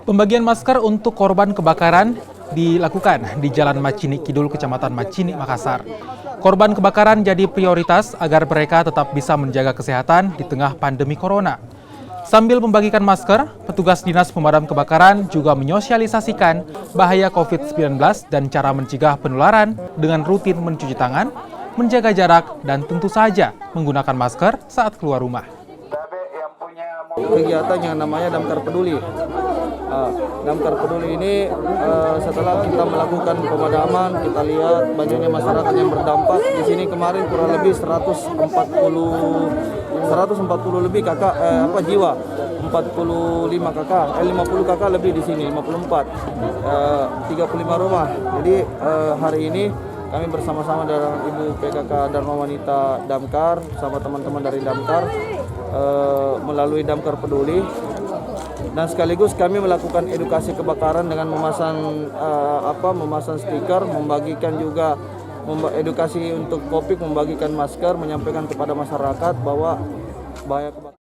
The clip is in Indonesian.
Pembagian masker untuk korban kebakaran dilakukan di Jalan Macini Kidul, Kecamatan Macini, Makassar. Korban kebakaran jadi prioritas agar mereka tetap bisa menjaga kesehatan di tengah pandemi corona. Sambil membagikan masker, petugas Dinas Pemadam Kebakaran juga menyosialisasikan bahaya COVID-19 dan cara mencegah penularan dengan rutin mencuci tangan, menjaga jarak, dan tentu saja menggunakan masker saat keluar rumah. Kegiatan yang namanya Damkar Peduli. Damkar Peduli ini setelah kita melakukan pemadaman, kita lihat banyaknya masyarakat yang berdampak. Di sini kemarin kurang lebih 140 lebih kakak jiwa, 45 kakak, 50 kakak lebih di sini, 54, 35 rumah. Jadi hari ini kami bersama-sama dengan Ibu PKK Dharma Wanita Damkar sama teman-teman dari Damkar melalui Damkar Peduli, dan sekaligus kami melakukan edukasi kebakaran dengan memasang stiker, membagikan juga edukasi untuk Kopik, membagikan masker, menyampaikan kepada masyarakat bahwa bahaya kebakaran.